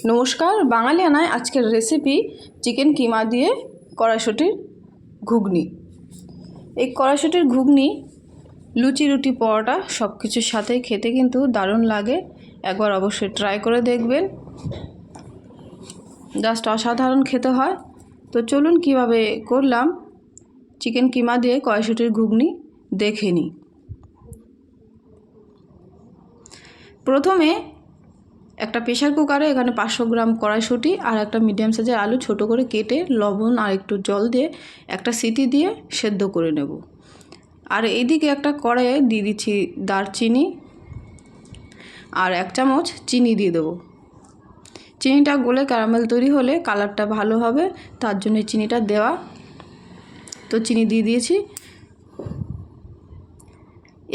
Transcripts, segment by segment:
নমস্কার, বাঙালিয়ানায় আজকের recipe chicken কিমা দিয়ে কড়াইশুঁটির ঘুগনি। এই কড়াইশুঁটির ঘুগনি লুচি, রুটি, পরোটা সব কিছুর সাথেই খেতে কিন্তু দারুণ লাগে। একবার অবশ্যই ট্রাই করে দেখবেন, জাস্ট অসাধারণ খেতে হয়। তো চলুন কিভাবে করলাম চিকেন কিমা দিয়ে কড়াইশুঁটির ঘুগনি দেখে নিই। প্রথমে একটা প্রেশার কুকারে এখানে 500 গ্রাম কড়াইশুঁটি আর একটা মিডিয়াম সাইজের আলু ছোট করে কেটে লবণ আর একটু জল দিয়ে একটা সিটি দিয়ে সেদ্ধ করে নেব। আর এইদিকে একটা কড়াইয়ে দিয়ে দিচ্ছি দারচিনি আর 1 চামচ চিনি দিয়ে দেবো। চিনিটা গলে ক্যারামেল তৈরি হলে কালারটা ভালো হবে, তার জন্য চিনিটা দেওয়া। তো চিনি দিয়ে দিয়েছি।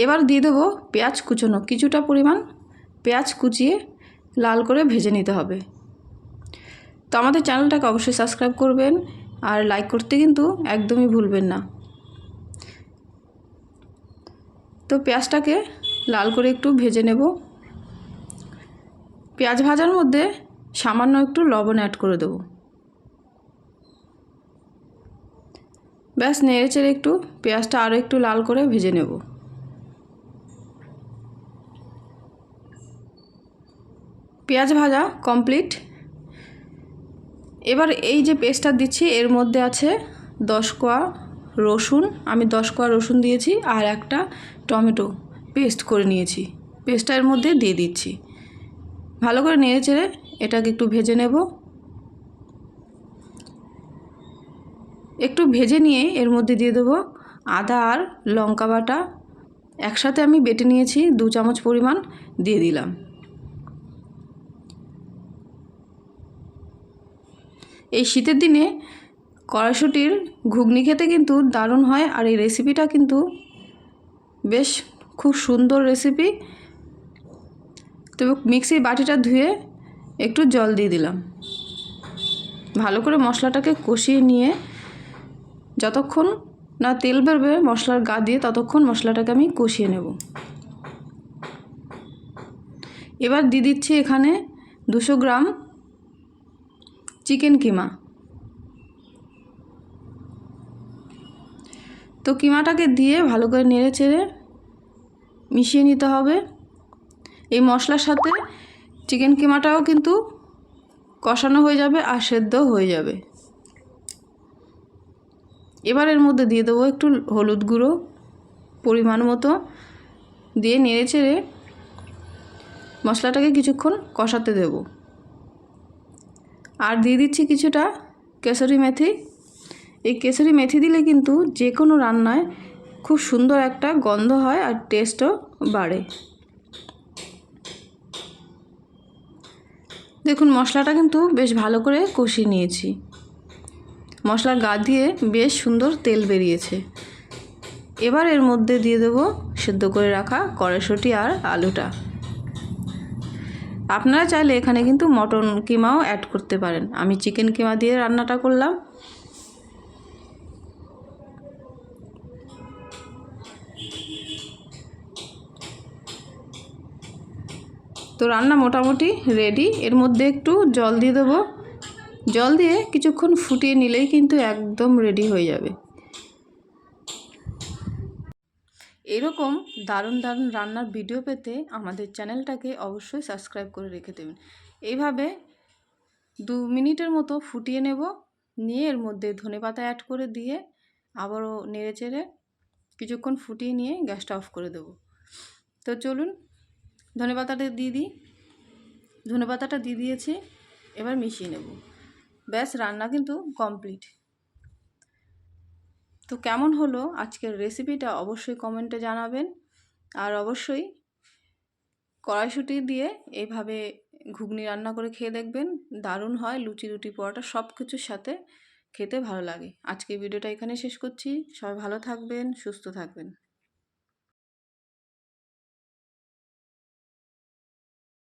এবার দিয়ে দেবো পেঁয়াজ কুচোনো, কিছুটা পরিমাণ পেঁয়াজ কুচিয়ে লাল করে ভেজে নিতে হবে। তো আমাদের চ্যানেলটাকে অবশ্যই সাবস্ক্রাইব করবেন আর লাইক করতে কিন্তু একদমই ভুলবেন না। তো পেঁয়াজটাকে লাল করে একটু ভেজে নেব। পেঁয়াজ ভাজার মধ্যে সামান্য একটু লবণ অ্যাড করে দেব। ব্যাস নেড়েচেড়ে একটু পেঁয়াজটা আরও একটু লাল করে ভেজে নেব। পেঁয়াজ ভাজা কমপ্লিট। এবার এই যে পেস্টটা দিচ্ছি এর মধ্যে আছে 10 কোয়া রসুন, আমি 10 কোয়া রসুন দিয়েছি আর একটা টমেটো পেস্ট করে নিয়েছি, পেস্টটা এর মধ্যে দিয়ে দিচ্ছি। ভালো করে নেড়েচেড়ে এটাকে একটু ভেজে নেব। একটু ভেজে নিয়ে এর মধ্যে দিয়ে দেবো আদা আর লঙ্কা বাটা, একসাথে আমি বেটে নিয়েছি 2 চামচ পরিমাণ দিয়ে দিলাম। এই শীতের দিনে কড়াইশুঁটির ঘুগনি খেতে কিন্তু দারুণ হয় আর এই রেসিপিটা কিন্তু বেশ খুব সুন্দর রেসিপি। তো মিক্সির বাটিটা ধুয়ে একটু জল দিয়ে দিলাম। ভালো করে মশলাটাকে কষিয়ে নিয়ে যতক্ষণ না তেল বেরোবে মশলার গা দিয়ে ততক্ষণ মশলাটাকে আমি কষিয়ে নেব। এবার দিয়ে দিচ্ছি এখানে 200 গ্রাম চিকেন কিমা। তো কিমাটাকে দিয়ে ভালো করে নেড়েচেড়ে মিশিয়ে নিতে হবে। এই মশলার সাথে চিকেন কিমাটাও কিন্তু কষানো হয়ে যাবে আর সেদ্ধ হয়ে যাবে। এবার এর মধ্যে দিয়ে দেবো একটু হলুদ গুঁড়ো পরিমাণ মতো, দিয়ে নেড়েচেড়ে মশলাটাকে কিছুক্ষণ কষাতে দেব। আর দিয়ে দিচ্ছি কিছুটা কেশরি মেথি। এই কেশরি মেথি দিলে কিন্তু যে কোনো রান্নায় খুব সুন্দর একটা গন্ধ হয় আর টেস্টও বাড়ে। দেখুন মশলাটা কিন্তু বেশ ভালো করে কষিয়ে নিয়েছি, মশলার গা দিয়ে বেশ সুন্দর তেল বেরিয়েছে। এবার এর মধ্যে দিয়ে দেব সেদ্ধ করে রাখা কড়াইশুঁটি আর আলুটা। আপনারা চাইলে এখানে কিন্তু মটন কিমাও অ্যাড করতে পারেন, আমি চিকেন কিমা দিয়ে রান্নাটা করলাম। তো রান্না মোটামুটি রেডি। এর মধ্যে একটু জল দিয়ে দেবো, জল দিয়ে কিছুক্ষণ ফুটিয়ে নিলেই কিন্তু একদম রেডি হয়ে যাবে। এরকম দারুণ দারুণ রান্নার ভিডিও পেতে আমাদের চ্যানেলটাকে অবশ্যই সাবস্ক্রাইব করে রেখে দেবেন। এইভাবে 2 মিনিটের মতো ফুটিয়ে নেব, নিয়ে এর মধ্যে ধনেপাতা অ্যাড করে দিয়ে আবারও নেড়েচেড়ে কিছুক্ষণ ফুটিয়ে নিয়ে গ্যাসটা অফ করে দেব। তো চলুন ধনেপাতাটা দিয়ে দিই। ধনেপাতাটা দিয়ে দিয়েছি, এবার মিশিয়ে নেব। ব্যাস রান্না কিন্তু কমপ্লিট। তো কেমন হলো আজকের রেসিপিটা অবশ্যই কমেন্টে জানাবেন। আর অবশ্যই কড়াইশুঁটি দিয়ে এইভাবে ঘুগনি রান্না করে খেয়ে দেখবেন, দারুণ হয়। লুচি, রুটি, পরোটা সব কিছুর সাথে খেতে ভালো লাগে। আজকে ভিডিওটা এখানে শেষ করছি। সবাই ভালো থাকবেন, সুস্থ থাকবেন।